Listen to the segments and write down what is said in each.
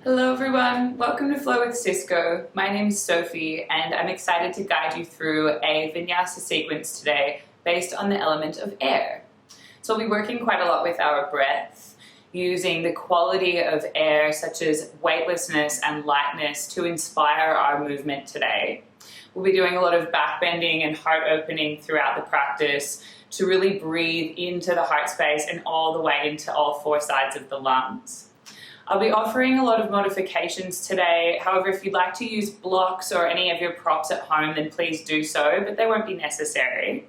Hello everyone, welcome to Flow with Sisko. My name is Sophie and I'm excited to guide you through a vinyasa sequence today based on the element of air. So we'll be working quite a lot with our breath, using the quality of air such as weightlessness and lightness to inspire our movement today. We'll be doing a lot of back bending and heart opening throughout the practice to really breathe into the heart space and all the way into all four sides of the lungs. I'll be offering a lot of modifications today. However, if you'd like to use blocks or any of your props at home, then please do so, but they won't be necessary.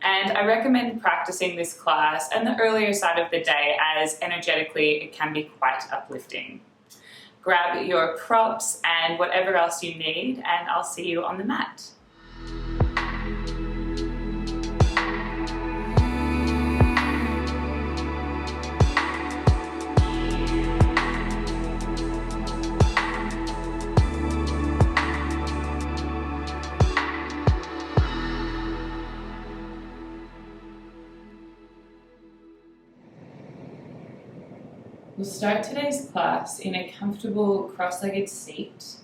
And I recommend practicing this class and the earlier side of the day, as energetically it can be quite uplifting. Grab your props and whatever else you need, and I'll see you on the mat. We'll start today's class in a comfortable cross-legged seat.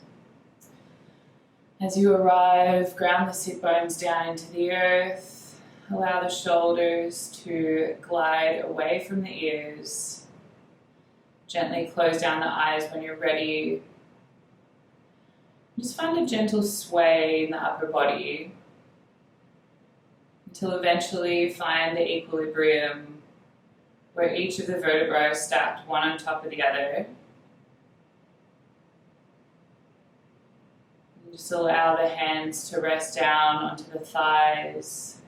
As you arrive, ground the sit bones down into the earth. Allow the shoulders to glide away from the ears. Gently close down the eyes when you're ready. Just find a gentle sway in the upper body until eventually find the equilibrium where each of the vertebrae are stacked one on top of the other. And just allow the hands to rest down onto the thighs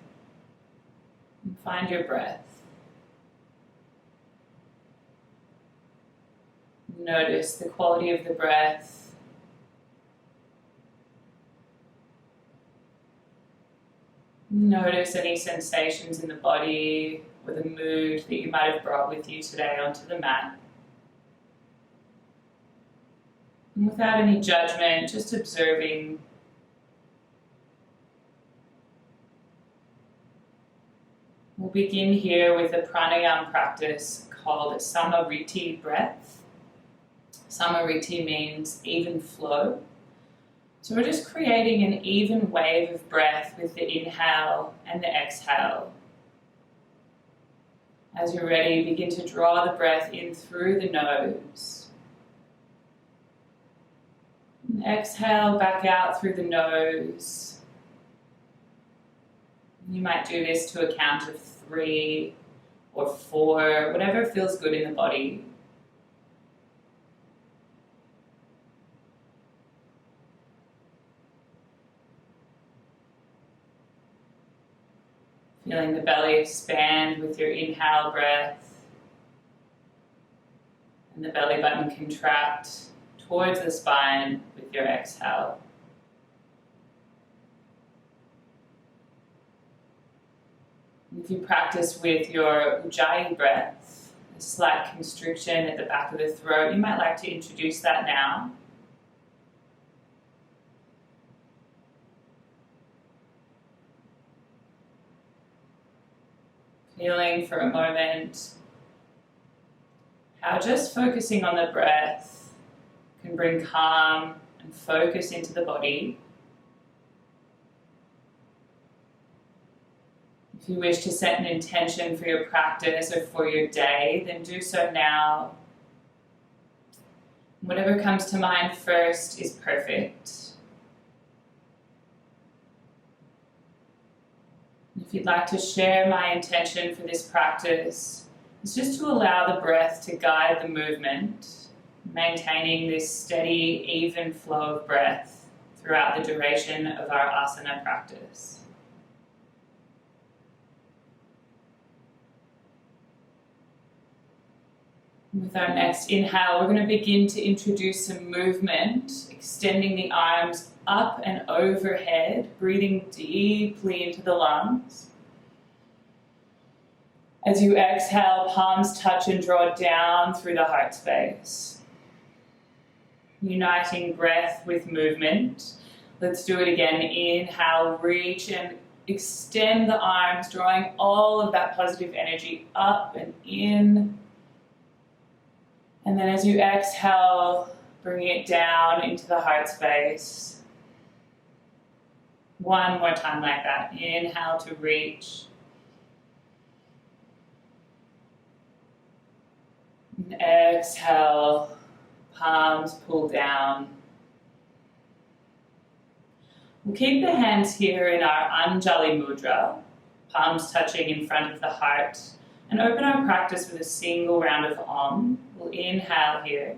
and find your breath. Notice the quality of the breath. Notice any sensations in the body or the mood that you might have brought with you today onto the mat. And without any judgment, just observing. We'll begin here with a pranayama practice called Vritti breath. Vritti means even flow. So we're just creating an even wave of breath with the inhale and the exhale. As you're ready, begin to draw the breath in through the nose. And exhale back out through the nose. You might do this to a count of 3 or 4, whatever feels good in the body. Feeling the belly expand with your inhale breath and the belly button contract towards the spine with your exhale. And if you practice with your ujjayi breath, a slight constriction at the back of the throat, you might like to introduce that now. Feeling for a moment how just focusing on the breath can bring calm and focus into the body. If you wish to set an intention for your practice or for your day, then do so now. Whatever comes to mind first is perfect. If you'd like to share my intention for this practice, it's just to allow the breath to guide the movement, maintaining this steady, even flow of breath throughout the duration of our asana practice. With our next inhale, we're going to begin to introduce some movement, extending the arms up and overhead, breathing deeply into the lungs. As you exhale, palms touch and draw down through the heart space. Uniting breath with movement. Let's do it again. Inhale, reach and extend the arms, drawing all of that positive energy up and in. And then as you exhale, Bringing it down into the heart space. One more time like that. Inhale to reach. And exhale, palms pull down. We'll keep the hands here in our Anjali Mudra, palms touching in front of the heart, and open our practice with a single round of Om. We'll inhale here.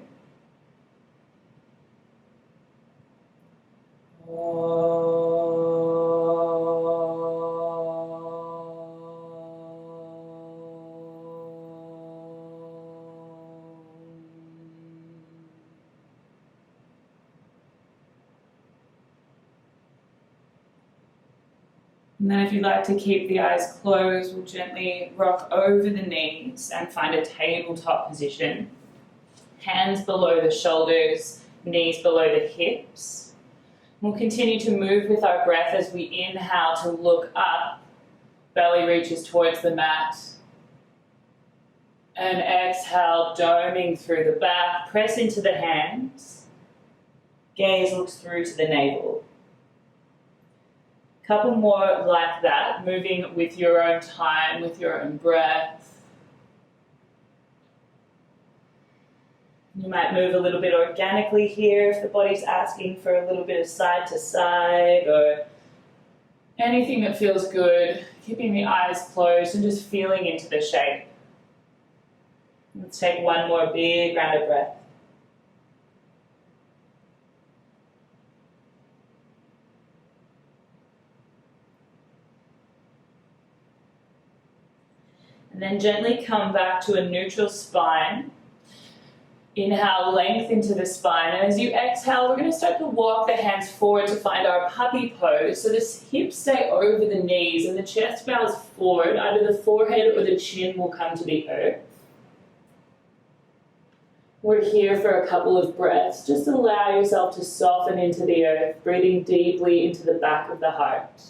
And then if you'd like to keep the eyes closed, we'll gently rock over the knees and find a tabletop position. Hands below the shoulders, knees below the hips. We'll continue to move with our breath as we inhale to look up. Belly reaches towards the mat. And exhale, doming through the back. Press into the hands. Gaze looks through to the navel. Couple more like that, moving with your own time, with your own breath. You might move a little bit organically here if the body's asking for a little bit of side to side or anything that feels good. Keeping the eyes closed and just feeling into the shape. Let's take one more big round of breath. And then gently come back to a neutral spine. Inhale, length into the spine. And as you exhale, we're going to start to walk the hands forward to find our puppy pose. So the hips stay over the knees and the chest bows forward. Either the forehead or the chin will come to the earth. We're here for a couple of breaths. Just allow yourself to soften into the earth, breathing deeply into the back of the heart.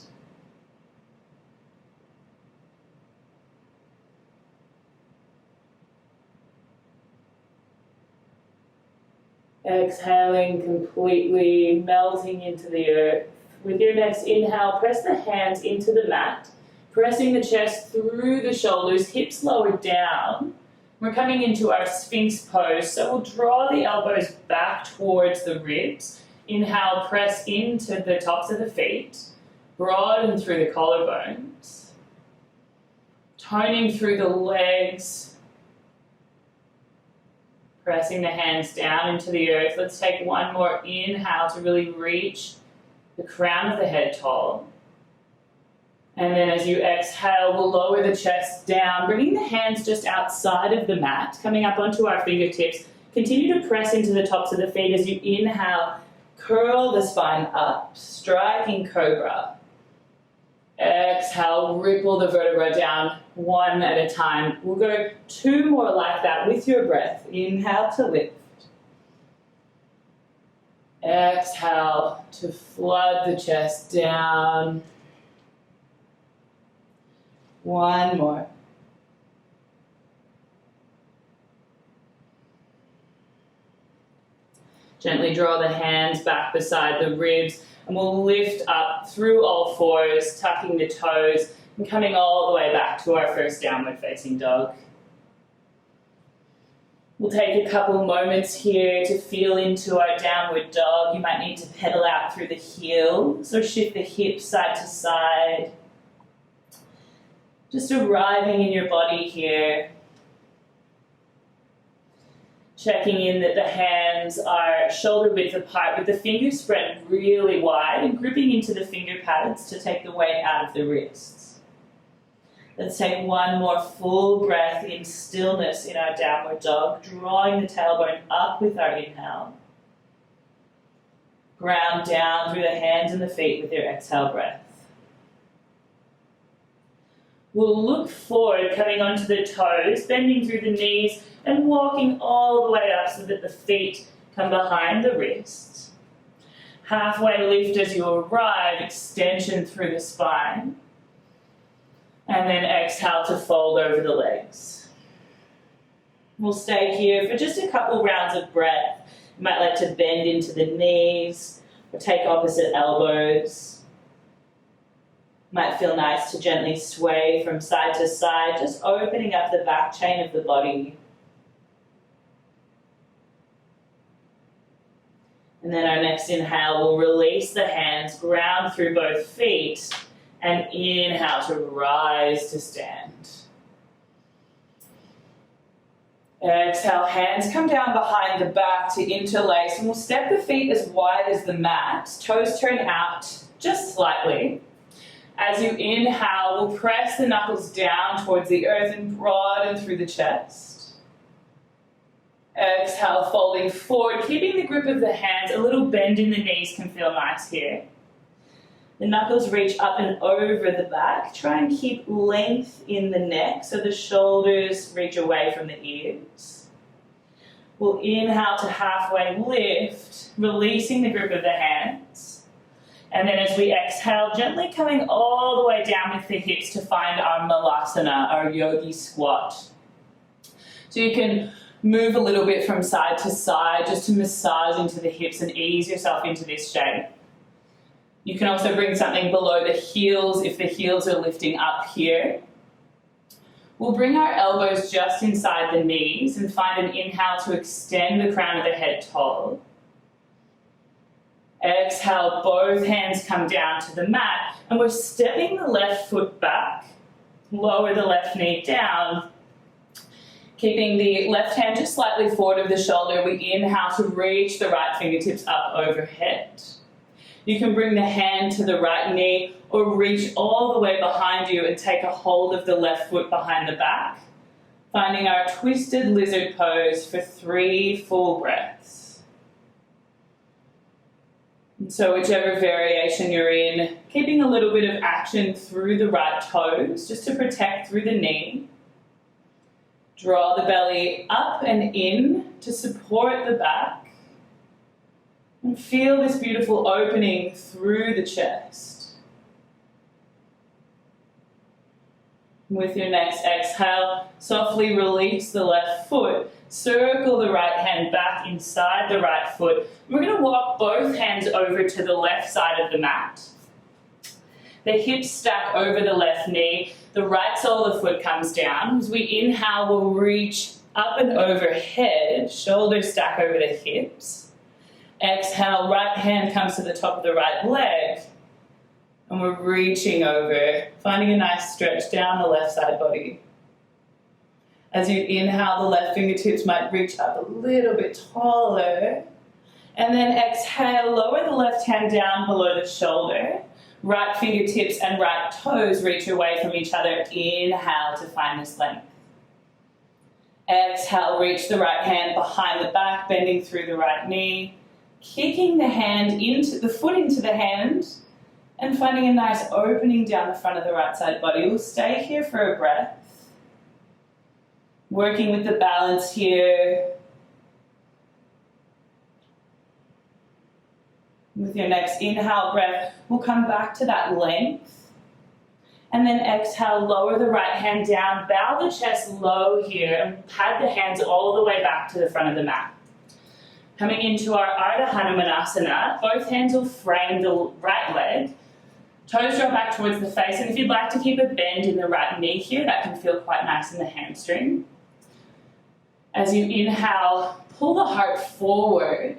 Exhaling completely, melting into the earth. With your next inhale, press the hands into the mat, pressing the chest through the shoulders, hips lowered down. We're coming into our Sphinx Pose, so we'll draw the elbows back towards the ribs. Inhale, press into the tops of the feet, broaden through the collarbones, toning through the legs, pressing the hands down into the earth. Let's take one more inhale to really reach the crown of the head tall. And then as you exhale, we'll lower the chest down, bringing the hands just outside of the mat, coming up onto our fingertips. Continue to press into the tops of the feet as you inhale. Curl the spine up, striking cobra. Exhale, ripple the vertebra down one at a time. We'll go two more like that with your breath. Inhale to lift. Exhale to flood the chest down. One more. Gently draw the hands back beside the ribs. And we'll lift up through all fours, tucking the toes, and coming all the way back to our first downward facing dog. We'll take a couple moments here to feel into our downward dog. You might need to pedal out through the heels or shift the hips side to side. Just arriving in your body here. Checking in that the hands are shoulder width apart with the fingers spread really wide and gripping into the finger pads to take the weight out of the wrists. Let's take one more full breath in stillness in our downward dog, drawing the tailbone up with our inhale. Ground down through the hands and the feet with your exhale breath. We'll look forward, coming onto the toes, bending through the knees, and walking all the way up so that the feet come behind the wrists. Halfway lift as you arrive, extension through the spine. And then exhale to fold over the legs. We'll stay here for just a couple rounds of breath. You might like to bend into the knees or take opposite elbows. Might feel nice to gently sway from side to side, just opening up the back chain of the body. And then our next inhale, we'll release the hands, ground through both feet, and inhale to rise to stand. Exhale, hands come down behind the back to interlace, and we'll step the feet as wide as the mat, toes turn out just slightly. As you inhale, we'll press the knuckles down towards the earth and broaden through the chest. Exhale, folding forward, keeping the grip of the hands. A little bend in the knees can feel nice here. The knuckles reach up and over the back. Try and keep length in the neck so the shoulders reach away from the ears. We'll inhale to halfway lift, releasing the grip of the hands. And then as we exhale, gently coming all the way down with the hips to find our Malasana, our yogi squat. So you can move a little bit from side to side just to massage into the hips and ease yourself into this shape. You can also bring something below the heels if the heels are lifting up here. We'll bring our elbows just inside the knees and find an inhale to extend the crown of the head tall. Exhale, both hands come down to the mat, and we're stepping the left foot back. Lower the left knee down. Keeping the left hand just slightly forward of the shoulder, we inhale to reach the right fingertips up overhead. You can bring the hand to the right knee or reach all the way behind you and take a hold of the left foot behind the back, finding our twisted lizard pose for 3 full breaths. And so whichever variation you're in, keeping a little bit of action through the right toes just to protect through the knee. Draw the belly up and in to support the back. And feel this beautiful opening through the chest. With your next exhale, softly release the left foot. Circle the right hand back inside the right foot. We're going to walk both hands over to the left side of the mat. The hips stack over the left knee. The right sole of the foot comes down. As we inhale, we'll reach up and overhead. Shoulders stack over the hips. Exhale, right hand comes to the top of the right leg. And we're reaching over, finding a nice stretch down the left side body. As you inhale, the left fingertips might reach up a little bit taller. And then exhale, lower the left hand down below the shoulder. Right fingertips and right toes reach away from each other. Inhale to find this length. Exhale, reach the right hand behind the back, bending through the right knee. Kicking the hand into the foot into the hand and finding a nice opening down the front of the right side body. We'll stay here for a breath. Working with the balance here. With your next inhale breath, we'll come back to that length. And then exhale, lower the right hand down, bow the chest low here, and pad the hands all the way back to the front of the mat. Coming into our Hanumanasana, both hands will frame the right leg. Toes draw back towards the face, and if you'd like to keep a bend in the right knee here, that can feel quite nice in the hamstring. As you inhale, pull the heart forward.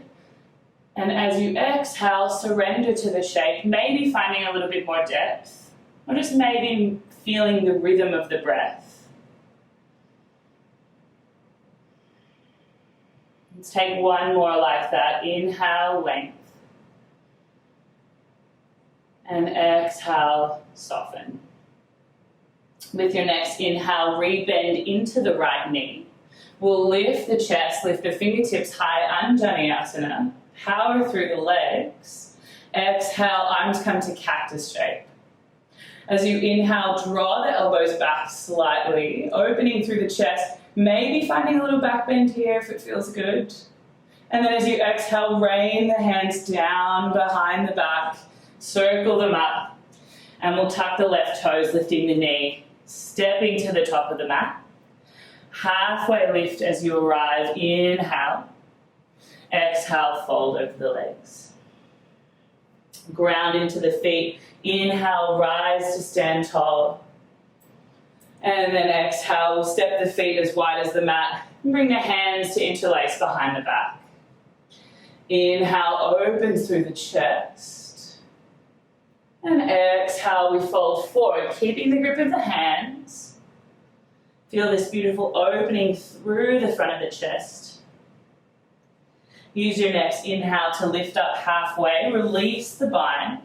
And as you exhale, surrender to the shape, maybe finding a little bit more depth, or just maybe feeling the rhythm of the breath. Let's take one more like that. Inhale, length. And exhale, soften. With your next inhale, rebend into the right knee. We'll lift the chest, lift the fingertips high, Untitled. Power through the legs. Exhale, arms come to cactus shape. As you inhale, draw the elbows back slightly, opening through the chest, maybe finding a little back bend here if it feels good. And then as you exhale, rain the hands down behind the back, circle them up, and we'll tuck the left toes, lifting the knee, stepping to the top of the mat. Halfway lift as you arrive, inhale. Exhale, fold over the legs. Ground into the feet. Inhale, rise to stand tall. And then exhale, we'll step the feet as wide as the mat and bring the hands to interlace behind the back. Inhale, open through the chest. And exhale, we fold forward, keeping the grip of the hands. Feel this beautiful opening through the front of the chest. Use your next inhale to lift up halfway, release the bind.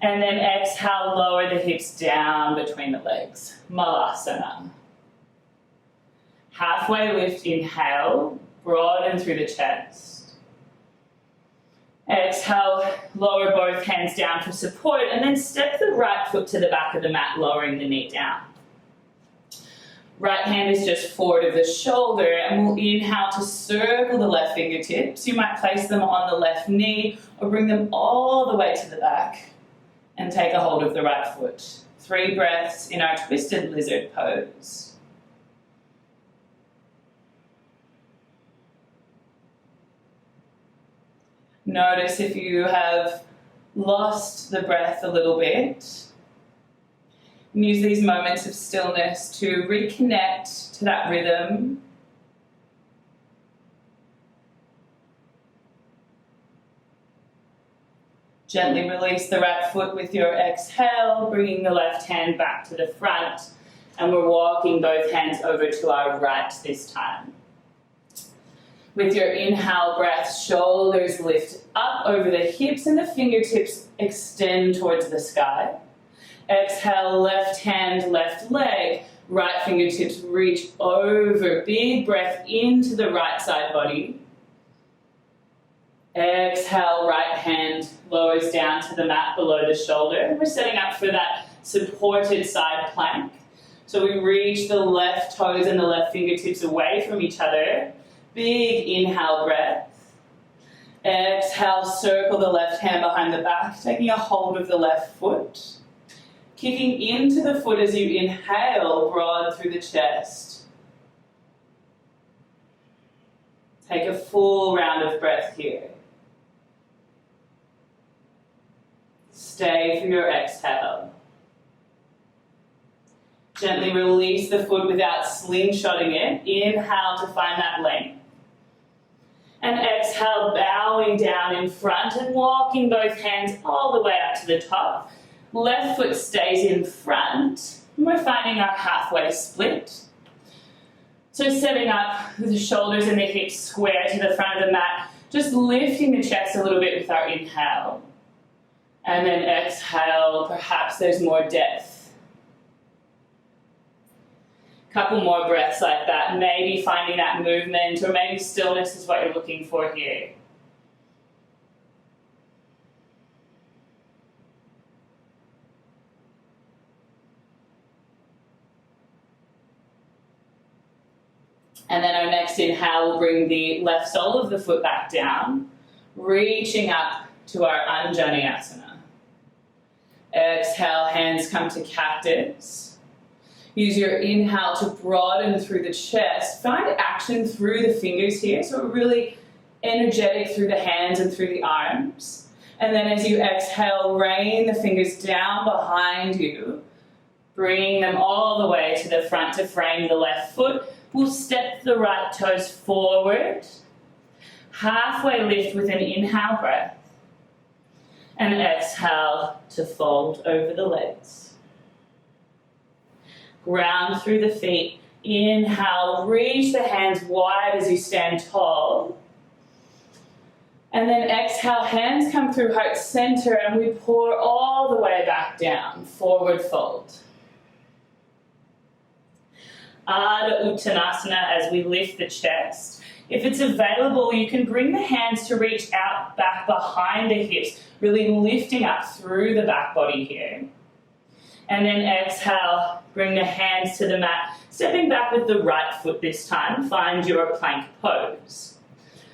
And then exhale, lower the hips down between the legs. Malasana. Halfway lift, inhale, broaden through the chest. Exhale, lower both hands down for support, and then step the right foot to the back of the mat, lowering the knee down. Right hand is just forward of the shoulder, and we'll inhale to circle the left fingertips. You might place them on the left knee or bring them all the way to the back and take a hold of the right foot. 3 breaths in our twisted lizard pose. Notice if you have lost the breath a little bit. And use these moments of stillness to reconnect to that rhythm. Gently release the right foot with your exhale, bringing the left hand back to the front. And we're walking both hands over to our right this time. With your inhale breath, shoulders lift up over the hips and the fingertips extend towards the sky. Exhale, left hand, left leg, right fingertips reach over. Big breath into the right side body. Exhale, right hand lowers down to the mat below the shoulder. And we're setting up for that supported side plank. So we reach the left toes and the left fingertips away from each other. Big inhale breath. Exhale, circle the left hand behind the back, taking a hold of the left foot. Kicking into the foot as you inhale, broad through the chest. Take a full round of breath here. Stay for your exhale. Gently release the foot without slingshotting it. Inhale to find that length. And exhale, bowing down in front and walking both hands all the way up to the top. Left foot stays in front. And we're finding our halfway split. So setting up with the shoulders and the hips square to the front of the mat. Just lifting the chest a little bit with our inhale. And then exhale, perhaps there's more depth. Couple more breaths like that. Maybe finding that movement, or maybe stillness is what you're looking for here. And then our next inhale will bring the left sole of the foot back down, reaching up to our Untitled. Exhale, hands come to cactus. Use your inhale to broaden through the chest. Find action through the fingers here, so we're really energetic through the hands and through the arms. And then as you exhale, rain the fingers down behind you, bringing them all the way to the front to frame the left foot. We'll step the right toes forward. Halfway lift with an inhale breath. And exhale to fold over the legs. Ground through the feet. Inhale, reach the hands wide as you stand tall. And then exhale, hands come through heart center and we pour all the way back down, forward fold. Ardha Uttanasana as we lift the chest. If it's available, you can bring the hands to reach out back behind the hips, really lifting up through the back body here. And then exhale, bring the hands to the mat, stepping back with the right foot this time. Find your plank pose.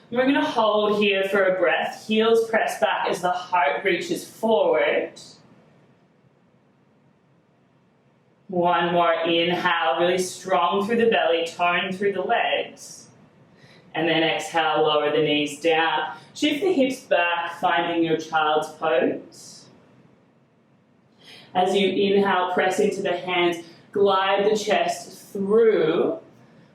We're going to hold here for a breath. Heels press back as the heart reaches forward. One more inhale, really strong through the belly, tone through the legs. And then exhale, lower the knees down. Shift the hips back, finding your child's pose. As you inhale, press into the hands, glide the chest through,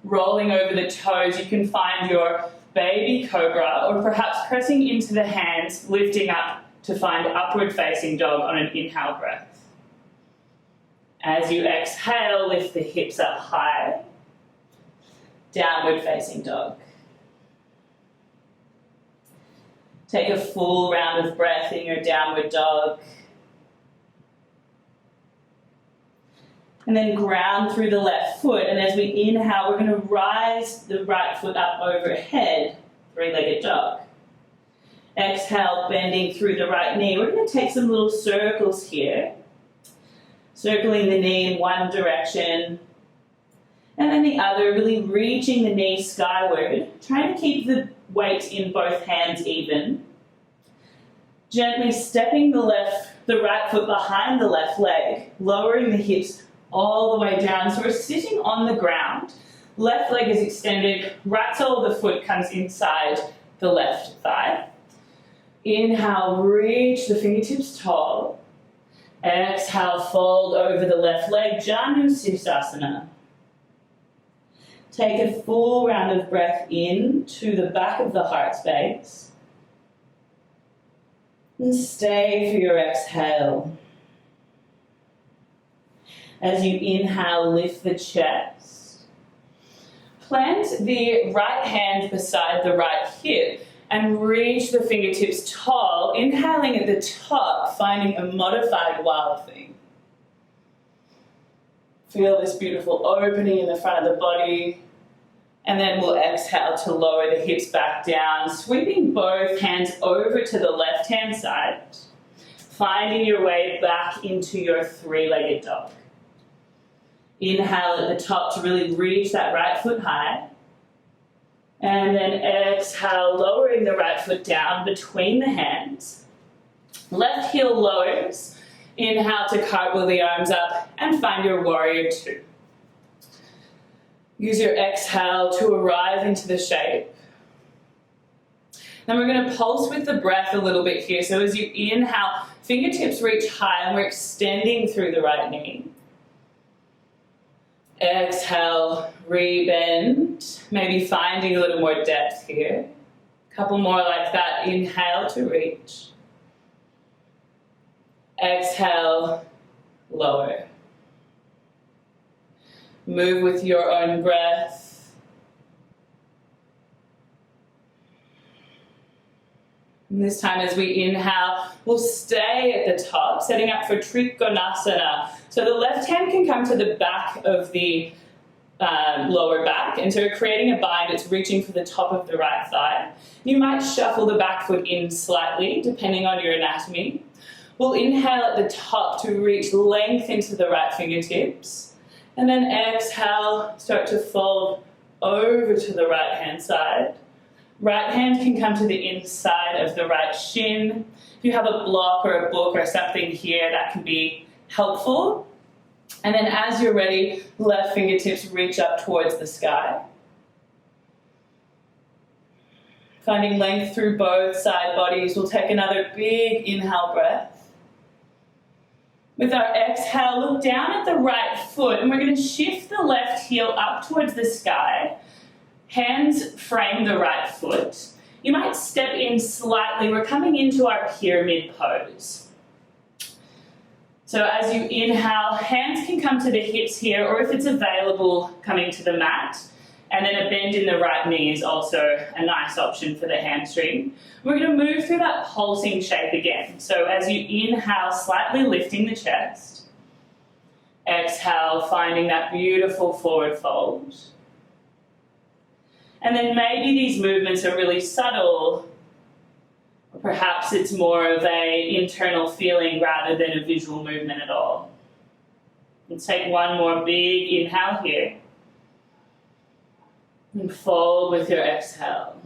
rolling over the toes. You can find your baby cobra, or perhaps pressing into the hands, lifting up to find upward facing dog on an inhale breath. As you exhale, lift the hips up high, downward facing dog. Take a full round of breath in your downward dog. And then ground through the left foot. And as we inhale, we're going to rise the right foot up overhead, three-legged dog. Exhale, bending through the right knee. We're going to take some little circles here. Circling the knee in one direction. And then the other, really reaching the knee skyward. Trying to keep the weight in both hands even. Gently stepping the right foot behind the left leg. Lowering the hips all the way down. So we're sitting on the ground. Left leg is extended. Right sole of the foot comes inside the left thigh. Inhale, reach the fingertips tall. Exhale, fold over the left leg. Janu Sirsasana. Take a full round of breath in to the back of the heart space. And stay for your exhale. As you inhale, lift the chest. Plant the right hand beside the right hip and reach the fingertips tall, inhaling at the top, finding a modified wild thing. Feel this beautiful opening in the front of the body. And then we'll exhale to lower the hips back down, sweeping both hands over to the left-hand side, finding your way back into your three-legged dog. Inhale at the top to really reach that right foot high. And then exhale, lowering the right foot down between the hands. Left heel lowers. Inhale to cartwheel the arms up and find your warrior two. Use your exhale to arrive into the shape. Then we're going to pulse with the breath a little bit here. So as you inhale, fingertips reach high and we're extending through the right knee. Exhale, rebend, maybe finding a little more depth here. A couple more like that. Inhale to reach. Exhale, lower. Move with your own breath. And this time as we inhale, we'll stay at the top, setting up for Trikonasana. So the left hand can come to the back of the lower back, and so we're creating a bind. It's reaching for the top of the right thigh. You might shuffle the back foot in slightly, depending on your anatomy. We'll inhale at the top to reach length into the right fingertips. And then exhale, start to fold over to the right hand side. Right hand can come to the inside of the right shin. If you have a block or a book or something here, that can be helpful. And then as you're ready, left fingertips reach up towards the sky. Finding length through both side bodies. We'll take another big inhale breath. With our exhale, look down at the right foot and we're going to shift the left heel up towards the sky. Hands frame the right foot. You might step in slightly. We're coming into our pyramid pose. So as you inhale, hands can come to the hips here, or if it's available, coming to the mat. And then a bend in the right knee is also a nice option for the hamstring. We're going to move through that pulsing shape again. So as you inhale, slightly lifting the chest. Exhale, finding that beautiful forward fold. And then maybe these movements are really subtle, or perhaps it's more of an internal feeling rather than a visual movement at all. Let's take one more big inhale here. And fold with your exhale.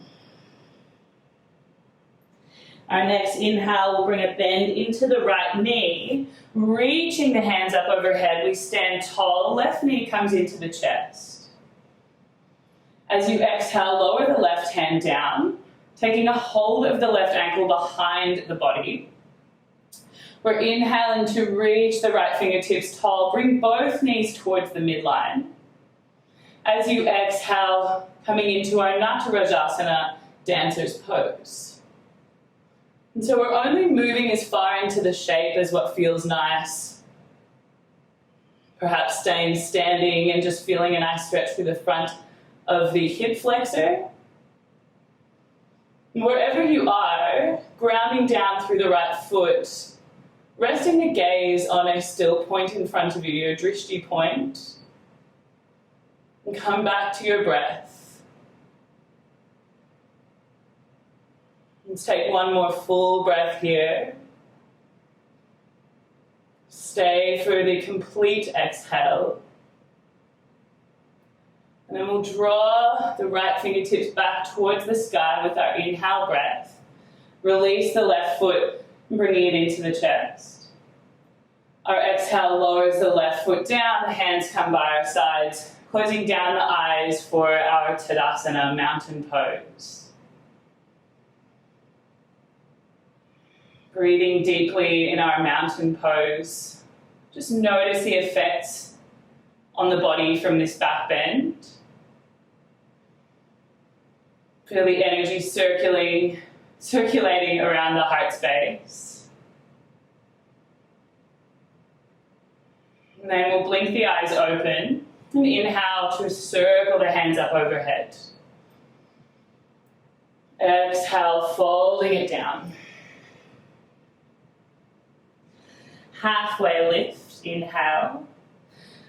Our next inhale will bring a bend into the right knee, reaching the hands up overhead. We stand tall, left knee comes into the chest. As you exhale, lower the left hand down, taking a hold of the left ankle behind the body. We're inhaling to reach the right fingertips tall. Bring both knees towards the midline. As you exhale, coming into our Natarajasana, dancer's pose. And so we're only moving as far into the shape as what feels nice. Perhaps staying standing and just feeling a nice stretch through the front of the hip flexor. Wherever you are, grounding down through the right foot, resting the gaze on a still point in front of you, your drishti point, and come back to your breath. Let's take one more full breath here. Stay for the complete exhale. And then we'll draw the right fingertips back towards the sky with our inhale breath. Release the left foot, bringing it into the chest. Our exhale lowers the left foot down, the hands come by our sides, closing down the eyes for our Tadasana, mountain pose. Breathing deeply in our mountain pose. Just notice the effects on the body from this back bend. Feel the energy circulating around the heart space. And then we'll blink the eyes open and inhale to circle the hands up overhead. Exhale, folding it down. Halfway lift, inhale.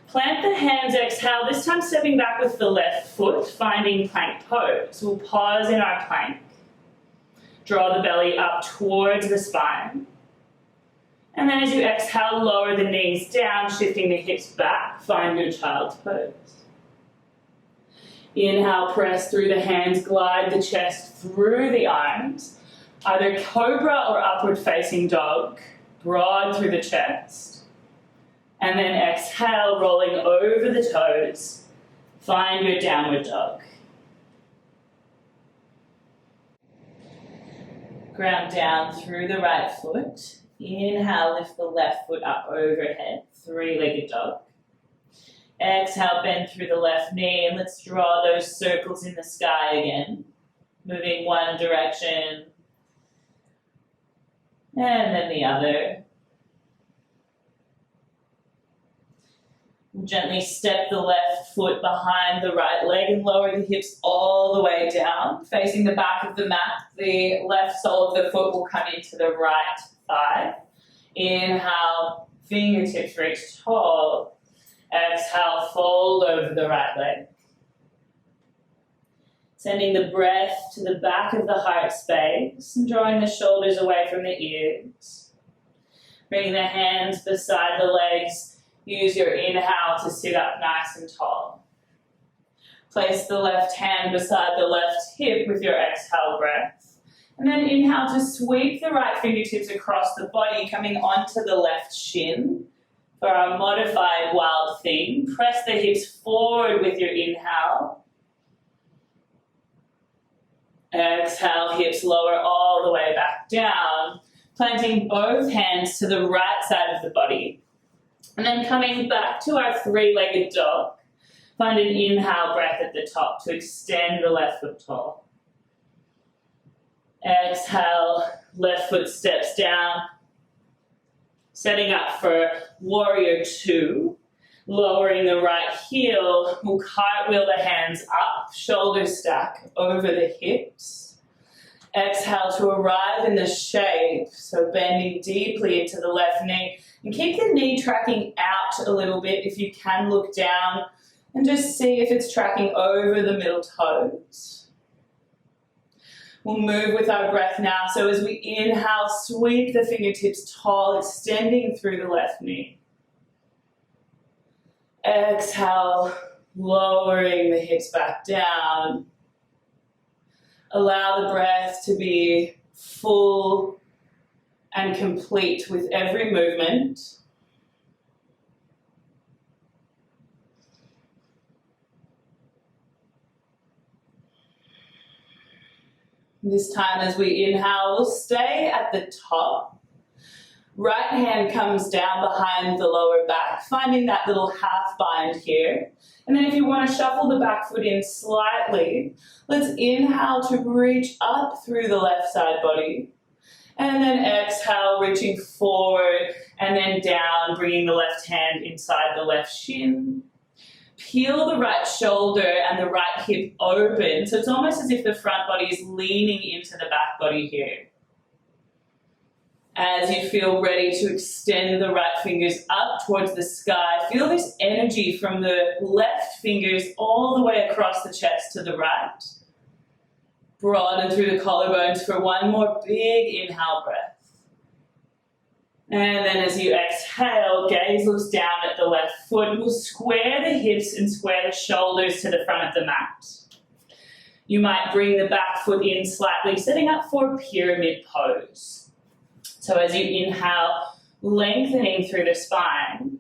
Plant the hands, exhale, this time stepping back with the left foot, finding plank pose. We'll pause in our plank. Draw the belly up towards the spine. And then as you exhale, lower the knees down, shifting the hips back, find your child's pose. Inhale, press through the hands, glide the chest through the arms, either cobra or upward facing dog, broad through the chest. And then exhale, rolling over the toes. Find your downward dog. Ground down through the right foot. Inhale, lift the left foot up overhead. Three-legged dog. Exhale, bend through the left knee. And let's draw those circles in the sky again. Moving one direction. And then the other. Gently step the left foot behind the right leg and lower the hips all the way down. Facing the back of the mat, the left sole of the foot will come into the right thigh. Inhale, fingertips reach tall. Exhale, fold over the right leg. Sending the breath to the back of the heart space and drawing the shoulders away from the ears. Bring the hands beside the legs. Use your inhale to sit up nice and tall. Place the left hand beside the left hip with your exhale breath. And then inhale to sweep the right fingertips across the body, coming onto the left shin. For our modified wild thing, press the hips forward with your inhale. Exhale, hips lower all the way back down. Planting both hands to the right side of the body. And then coming back to our three-legged dog, find an inhale breath at the top to extend the left foot tall. Exhale, left foot steps down. Setting up for warrior two. Lowering the right heel, we'll cartwheel the hands up, shoulders stack over the hips. Exhale to arrive in the shape, so bending deeply into the left knee. And keep the knee tracking out a little bit. If you can, look down and just see if it's tracking over the middle toes. We'll move with our breath now. So as we inhale, sweep the fingertips tall, extending through the left knee. Exhale, lowering the hips back down. Allow the breath to be full and complete with every movement. This time as we inhale, we'll stay at the top. Right hand comes down behind the lower back, finding that little half bind here. And then if you want to shuffle the back foot in slightly, let's inhale to reach up through the left side body. And then exhale, reaching forward and then down, bringing the left hand inside the left shin. Peel the right shoulder and the right hip open. So it's almost as if the front body is leaning into the back body here. As you feel ready to extend the right fingers up towards the sky, feel this energy from the left fingers all the way across the chest to the right. Broaden through the collarbones for one more big inhale breath. And then as you exhale, gaze looks down at the left foot. We'll square the hips and square the shoulders to the front of the mat. You might bring the back foot in slightly, setting up for pyramid pose. So as you inhale, lengthening through the spine,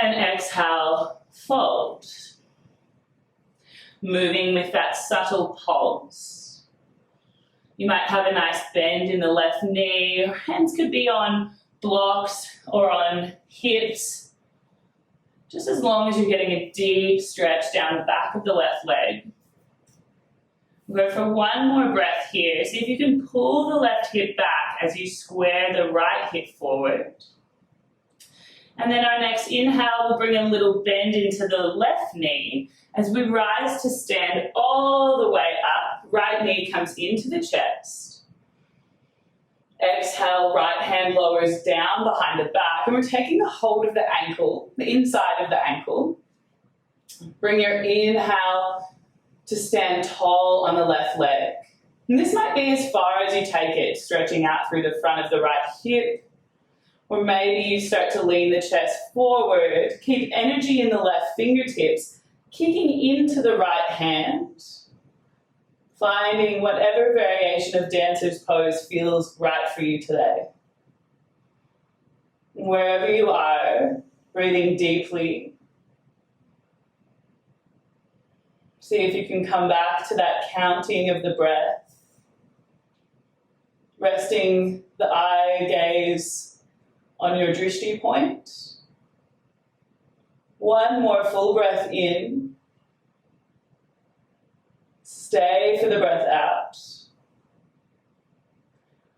and exhale, fold. Moving with that subtle pulse. You might have a nice bend in the left knee. Your hands could be on blocks or on hips, just as long as you're getting a deep stretch down the back of the left leg. We'll go for one more breath here. See if you can pull the left hip back as you square the right hip forward. And then our next inhale, we'll bring a little bend into the left knee as we rise to stand all the way up. Right knee comes into the chest. Exhale, right hand lowers down behind the back. And we're taking a hold of the ankle, the inside of the ankle. Bring your inhale to stand tall on the left leg. And this might be as far as you take it, stretching out through the front of the right hip. Or maybe you start to lean the chest forward. Keep energy in the left fingertips, kicking into the right hand. Finding whatever variation of dancer's pose feels right for you today. Wherever you are, breathing deeply. See if you can come back to that counting of the breath. Resting the eye gaze on your drishti point. One more full breath in. Stay for the breath out.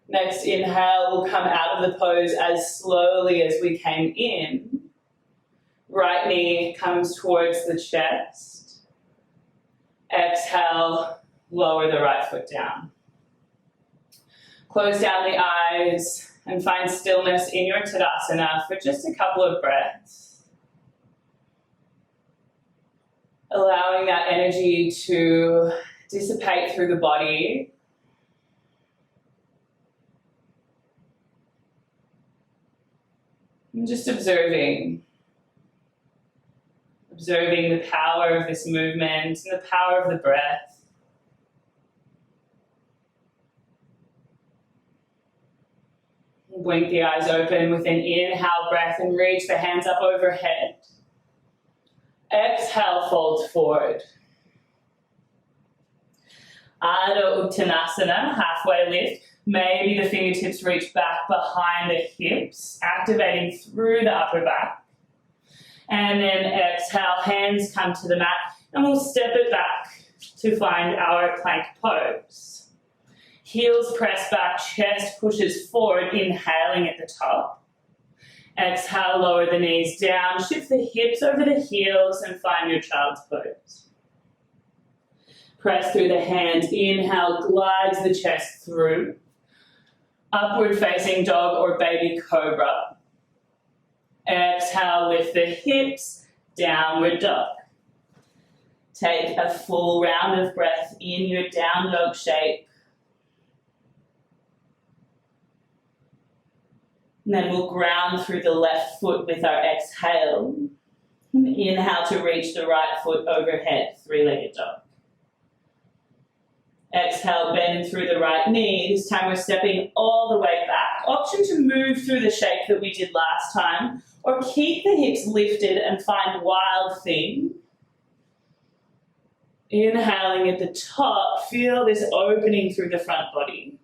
Next inhale, we'll come out of the pose as slowly as we came in. Right knee comes towards the chest. Exhale, lower the right foot down. Close down the eyes and find stillness in your Tadasana for just a couple of breaths. Allowing that energy to dissipate through the body. And just observing the power of this movement and the power of the breath. Blink the eyes open with an inhale breath and reach the hands up overhead. Exhale, fold forward. Adho Uttanasana, halfway lift. Maybe the fingertips reach back behind the hips, activating through the upper back. And then exhale, hands come to the mat, and we'll step it back to find our plank pose. Heels press back, chest pushes forward, inhaling at the top. Exhale, lower the knees down, shift the hips over the heels, and find your child's pose. Press through the hands, inhale, glides the chest through. Upward facing dog or baby cobra. Exhale, lift the hips, downward dog. Take a full round of breath in your down dog shape. And then we'll ground through the left foot with our exhale. And inhale to reach the right foot overhead, three-legged dog. Exhale, bend through the right knee. This time we're stepping all the way back. Option to move through the shape that we did last time, or keep the hips lifted and find wild thing. Inhaling at the top, feel this opening through the front body.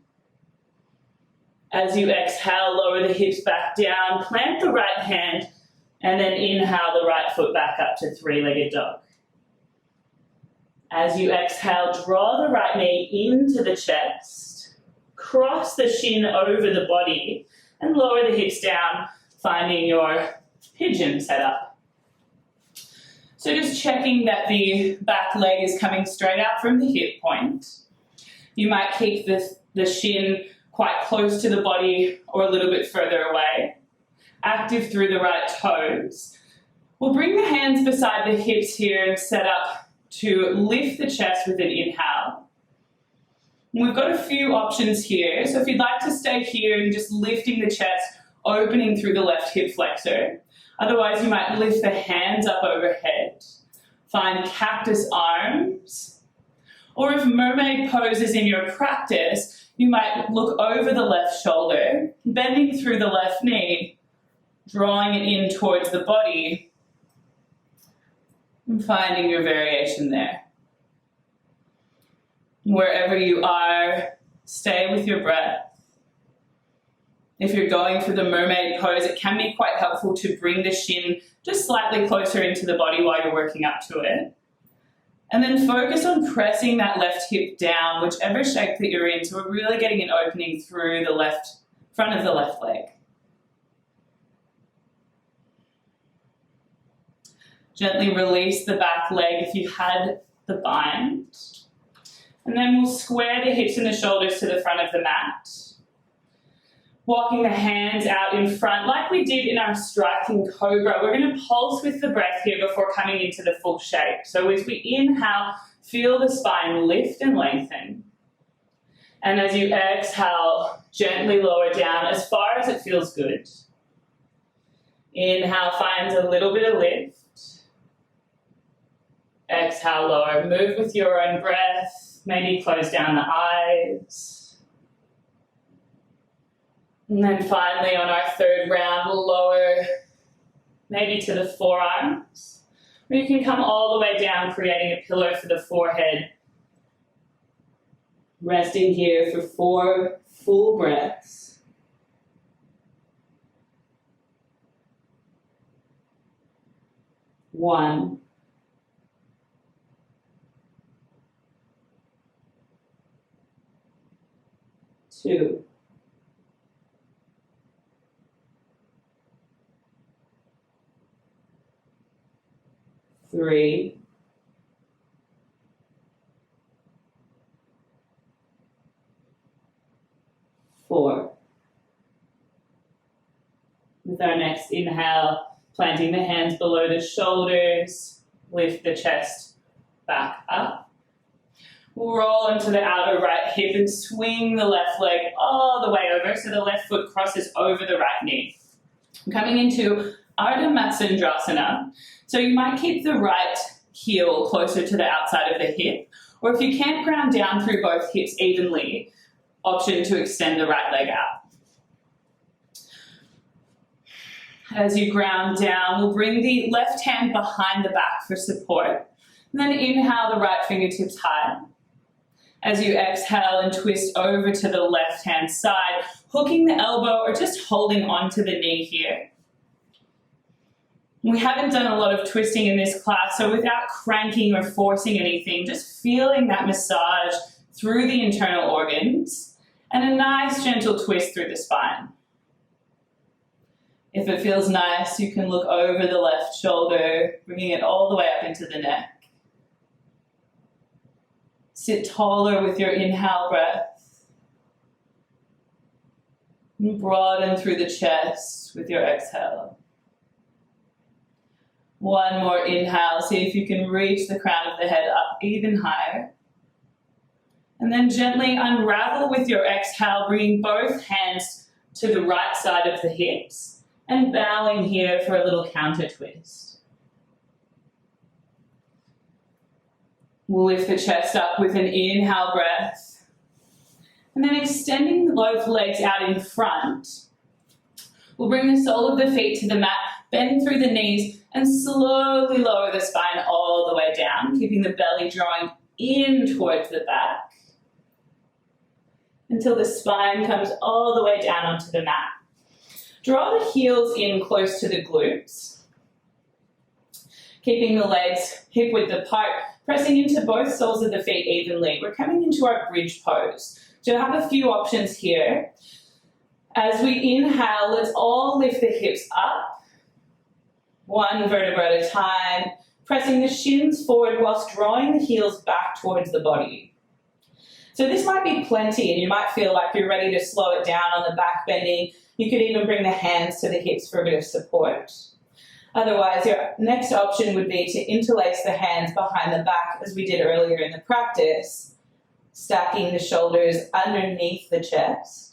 As you exhale, lower the hips back down, plant the right hand, and then inhale the right foot back up to three-legged dog. As you exhale, draw the right knee into the chest, cross the shin over the body, and lower the hips down, finding your pigeon setup. So just checking that the back leg is coming straight out from the hip point. You might keep the shin quite close to the body or a little bit further away. Active through the right toes. We'll bring the hands beside the hips here and set up to lift the chest with an inhale. And we've got a few options here. So if you'd like to stay here and just lifting the chest, opening through the left hip flexor. Otherwise, you might lift the hands up overhead. Find cactus arms. Or if mermaid pose is in your practice, you might look over the left shoulder, bending through the left knee, drawing it in towards the body, and finding your variation there. Wherever you are, stay with your breath. If you're going for the mermaid pose, it can be quite helpful to bring the shin just slightly closer into the body while you're working up to it. And then focus on pressing that left hip down, whichever shape that you're in. So we're really getting an opening through the left front of the left leg. Gently release the back leg if you had the bind. And then we'll square the hips and the shoulders to the front of the mat. Walking the hands out in front like we did in our striking cobra. We're going to pulse with the breath here before coming into the full shape. So as we inhale, feel the spine lift and lengthen. And as you exhale, gently lower down as far as it feels good. Inhale finds a little bit of lift. Exhale, lower. Move with your own breath. Maybe close down the eyes. And then finally on our third round, we'll lower maybe to the forearms. Or you can come all the way down, creating a pillow for the forehead. Resting here for 4 full breaths. One. 2. 3. 4. With our next inhale, planting the hands below the shoulders, lift the chest back up. We'll roll onto the outer right hip and swing the left leg all the way over so the left foot crosses over the right knee. Coming into Ardha Matsyendrasana. So you might keep the right heel closer to the outside of the hip, or if you can't ground down through both hips evenly, option to extend the right leg out. As you ground down, we'll bring the left hand behind the back for support, and then inhale the right fingertips high. As you exhale and twist over to the left-hand side, hooking the elbow or just holding onto the knee here. We haven't done a lot of twisting in this class, so without cranking or forcing anything, just feeling that massage through the internal organs and a nice gentle twist through the spine. If it feels nice, you can look over the left shoulder, bringing it all the way up into the neck. Sit taller with your inhale breath. And broaden through the chest with your exhale. One more inhale. See if you can reach the crown of the head up even higher. And then gently unravel with your exhale, bringing both hands to the right side of the hips and bowing here for a little counter twist. We'll lift the chest up with an inhale breath. And then extending both legs out in front, We'll bring the sole of the feet to the mat, bend through the knees, and slowly lower the spine all the way down, keeping the belly drawing in towards the back until the spine comes all the way down onto the mat. Draw the heels in close to the glutes, keeping the legs hip-width apart, pressing into both soles of the feet evenly. We're coming into our bridge pose. So you have a few options here. As we inhale, let's all lift the hips up, one vertebra at a time, pressing the shins forward whilst drawing the heels back towards the body. So this might be plenty and you might feel like you're ready to slow it down on the back bending. You could even bring the hands to the hips for a bit of support. Otherwise, your next option would be to interlace the hands behind the back as we did earlier in the practice, stacking the shoulders underneath the chest.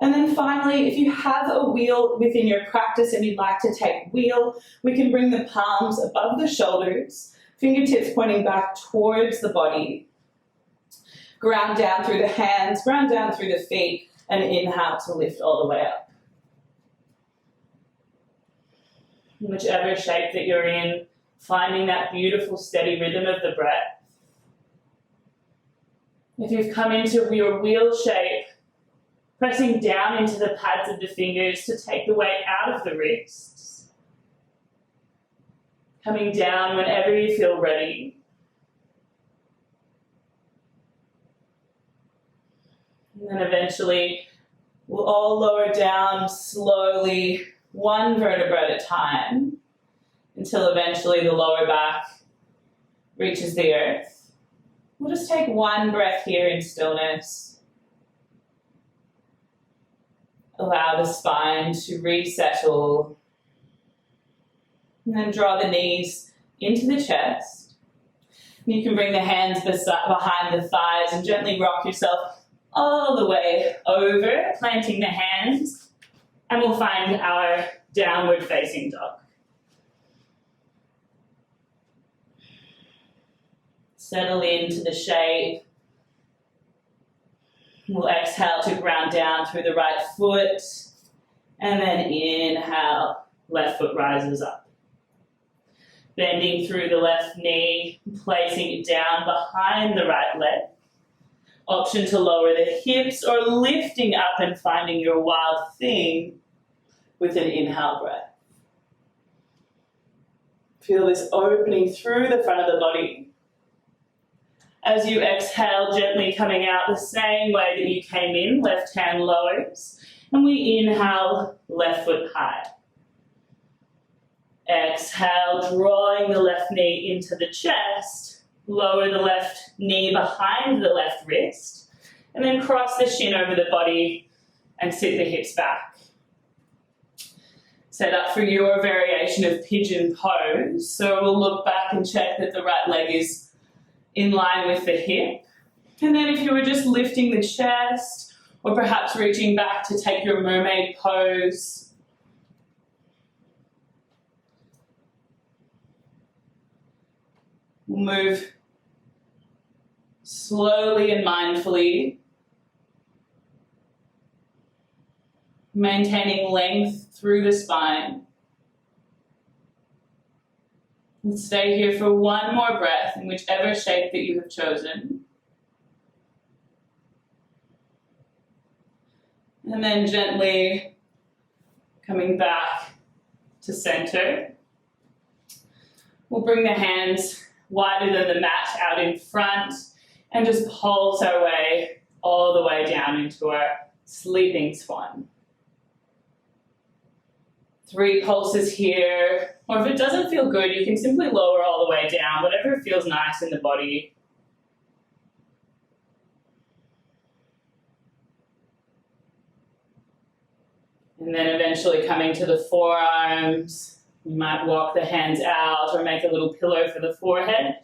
And then finally, if you have a wheel within your practice and you'd like to take wheel, we can bring the palms above the shoulders, fingertips pointing back towards the body. Ground down through the hands, ground down through the feet, and inhale to lift all the way up. Whichever shape that you're in, finding that beautiful steady rhythm of the breath. If you've come into your wheel shape, pressing down into the pads of the fingers to take the weight out of the wrists. Coming down whenever you feel ready. And then eventually we'll all lower down slowly, one vertebra at a time, until eventually the lower back reaches the earth. We'll just take one breath here in stillness. Allow the spine to resettle. And then draw the knees into the chest. And you can bring the hands behind the thighs and gently rock yourself all the way over, planting the hands. And we'll find our downward facing dog. Settle into the shape. We'll exhale to ground down through the right foot, and then inhale, left foot rises up. Bending through the left knee, placing it down behind the right leg. Option to lower the hips or lifting up and finding your wild thing with an inhale breath. Feel this opening through the front of the body. As you exhale, gently coming out the same way that you came in, left hand lowers, and we inhale, left foot high. Exhale, drawing the left knee into the chest, lower the left knee behind the left wrist, and then cross the shin over the body and sit the hips back. Set up for your variation of pigeon pose, so we'll look back and check that the right leg is in line with the hip. And then if you were just lifting the chest or perhaps reaching back to take your mermaid pose, we'll move slowly and mindfully, maintaining length through the spine. And stay here for one more breath in whichever shape that you have chosen. And then gently coming back to center. We'll bring the hands wider than the mat out in front and just pulse our way all the way down into our sleeping swan. 3 pulses here, or if it doesn't feel good, you can simply lower all the way down, whatever feels nice in the body. And then eventually coming to the forearms, you might walk the hands out or make a little pillow for the forehead.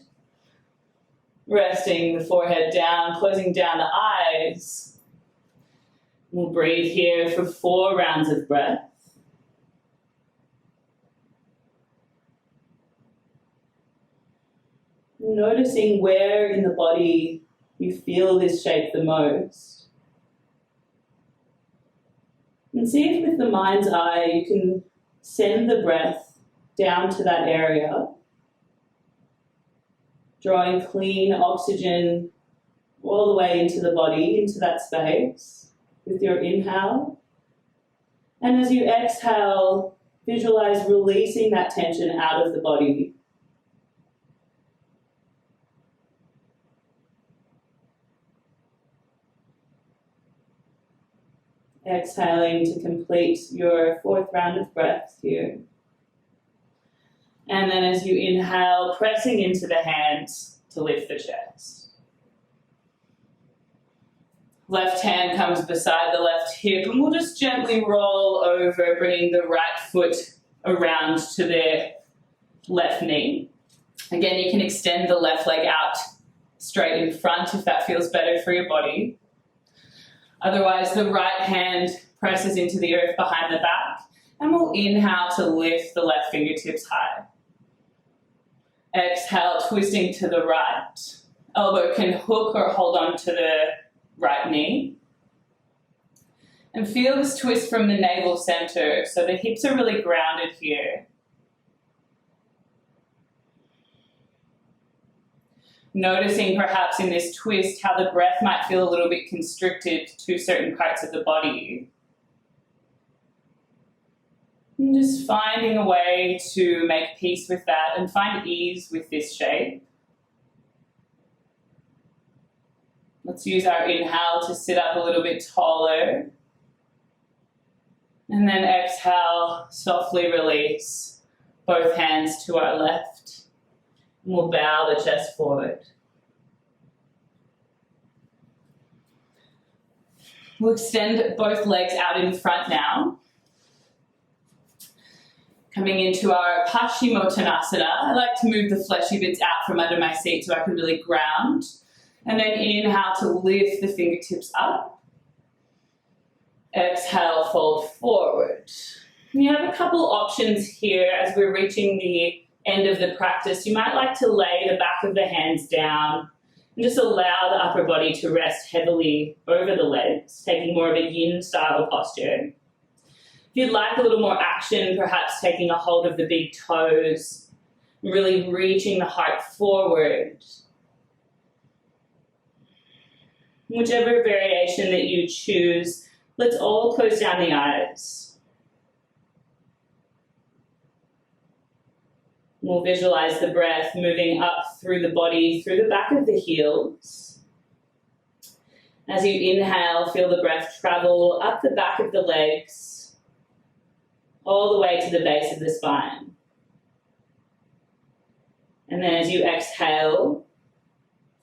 Resting the forehead down, closing down the eyes. We'll breathe here for 4 rounds of breath. Noticing where in the body you feel this shape the most. And see if with the mind's eye you can send the breath down to that area, drawing clean oxygen all the way into the body, into that space with your inhale. And as you exhale, visualize releasing that tension out of the body. Exhaling to complete your 4th round of breath here. And then as you inhale, pressing into the hands to lift the chest. Left hand comes beside the left hip, and we'll just gently roll over, bringing the right foot around to the left knee. Again, you can extend the left leg out straight in front if that feels better for your body. Otherwise, the right hand presses into the earth behind the back, and we'll inhale to lift the left fingertips high. Exhale, twisting to the right. Elbow can hook or hold on to the right knee. And feel this twist from the navel center, so the hips are really grounded here. Noticing perhaps in this twist how the breath might feel a little bit constricted to certain parts of the body. And just finding a way to make peace with that and find ease with this shape. Let's use our inhale to sit up a little bit taller. And then exhale, softly release both hands to our left. And we'll bow the chest forward. We'll extend both legs out in front now. Coming into our Paschimottanasana, I like to move the fleshy bits out from under my seat so I can really ground. And then inhale to lift the fingertips up. Exhale, fold forward. And you have a couple options here as we're reaching the end of the practice. You might like to lay the back of the hands down and just allow the upper body to rest heavily over the legs, taking more of a yin style posture. If you'd like a little more action, perhaps taking a hold of the big toes, really reaching the heart forward. Whichever variation that you choose, let's all close down the eyes. We'll visualize the breath moving up through the body, through the back of the heels. As you inhale, feel the breath travel up the back of the legs, all the way to the base of the spine. And then as you exhale,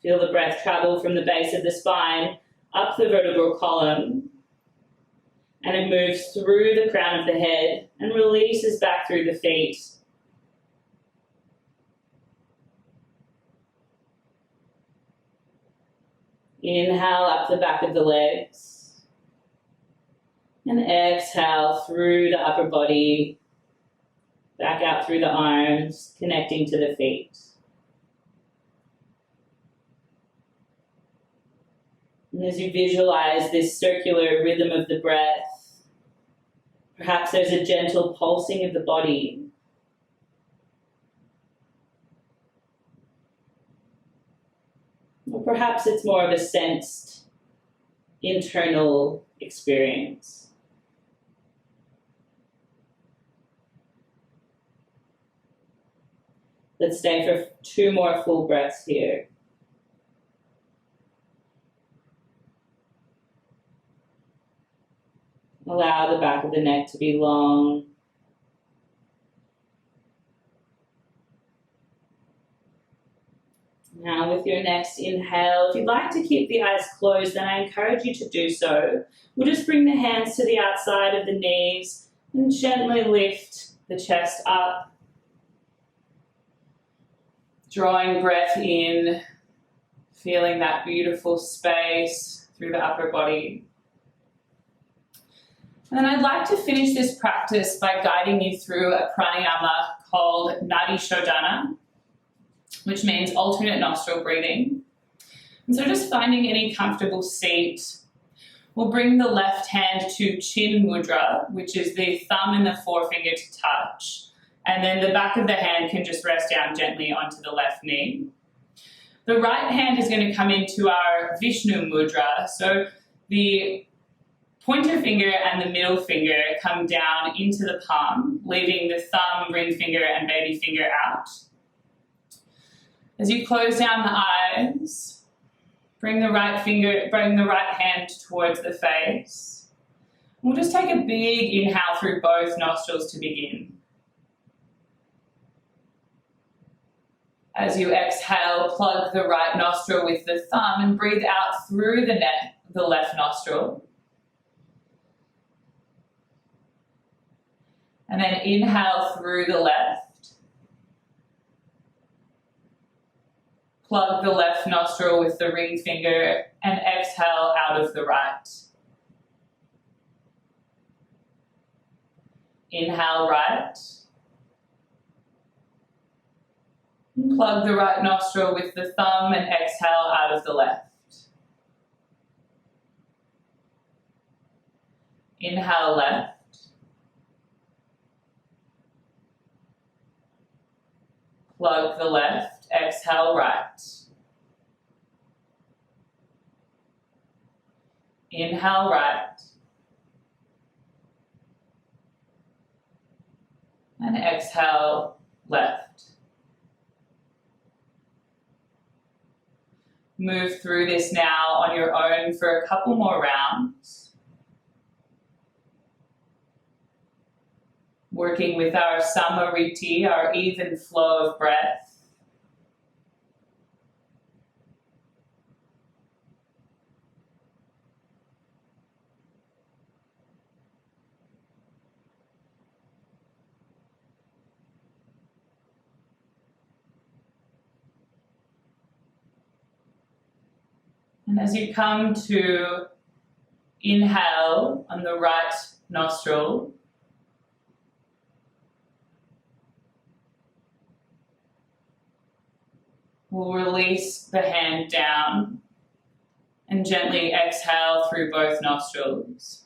feel the breath travel from the base of the spine up the vertebral column, and it moves through the crown of the head and releases back through the feet. Inhale up the back of the legs. And exhale through the upper body, back out through the arms, connecting to the feet. And as you visualize this circular rhythm of the breath, perhaps there's a gentle pulsing of the body. Or perhaps it's more of a sensed internal experience. Let's stay for 2 more full breaths here. Allow the back of the neck to be long. Now with your next inhale, if you'd like to keep the eyes closed, then I encourage you to do so. We'll just bring the hands to the outside of the knees and gently lift the chest up. Drawing breath in, feeling that beautiful space through the upper body. And then I'd like to finish this practice by guiding you through a pranayama called Nadi Shodana, which means alternate nostril breathing. And so just finding any comfortable seat, We'll bring the left hand to Chin Mudra, which is the thumb and the forefinger to touch. And then the back of the hand can just rest down gently onto the left knee. The right hand is going to come into our Vishnu Mudra. So the pointer finger and the middle finger come down into the palm, leaving the thumb, ring finger, and baby finger out. As you close down the eyes, bring the right hand towards the face. We'll just take a big inhale through both nostrils to begin. As you exhale, plug the right nostril with the thumb and breathe out through the left nostril. And then inhale through the left. Plug the left nostril with the ring finger and exhale out of the right. Inhale right. Plug the right nostril with the thumb and exhale out of the left. Inhale left. Plug the left, exhale right. Inhale right. And exhale left. Move through this now on your own for a couple more rounds. Working with our Vritti, our even flow of breath. And as you come to inhale on the right nostril, we'll release the hand down and gently exhale through both nostrils.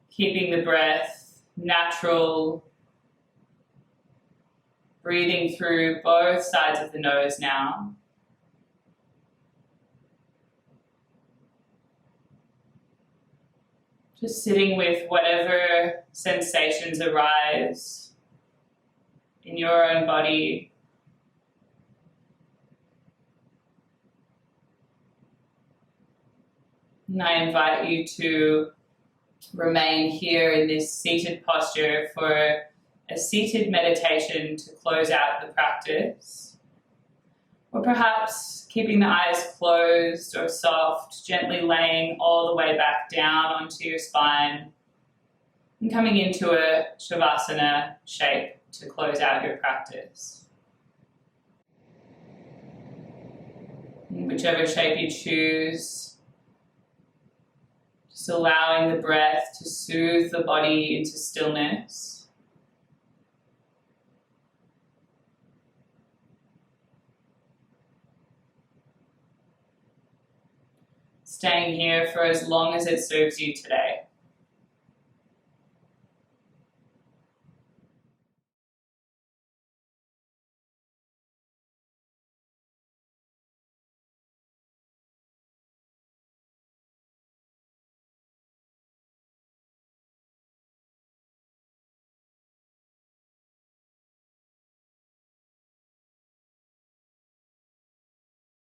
Keeping the breath natural, breathing through both sides of the nose now. Just sitting with whatever sensations arise in your own body. And I invite you to remain here in this seated posture for a seated meditation to close out the practice. Or perhaps keeping the eyes closed or soft, gently laying all the way back down onto your spine and coming into a Shavasana shape to close out your practice. In whichever shape you choose, just allowing the breath to soothe the body into stillness. Staying here for as long as it serves you today.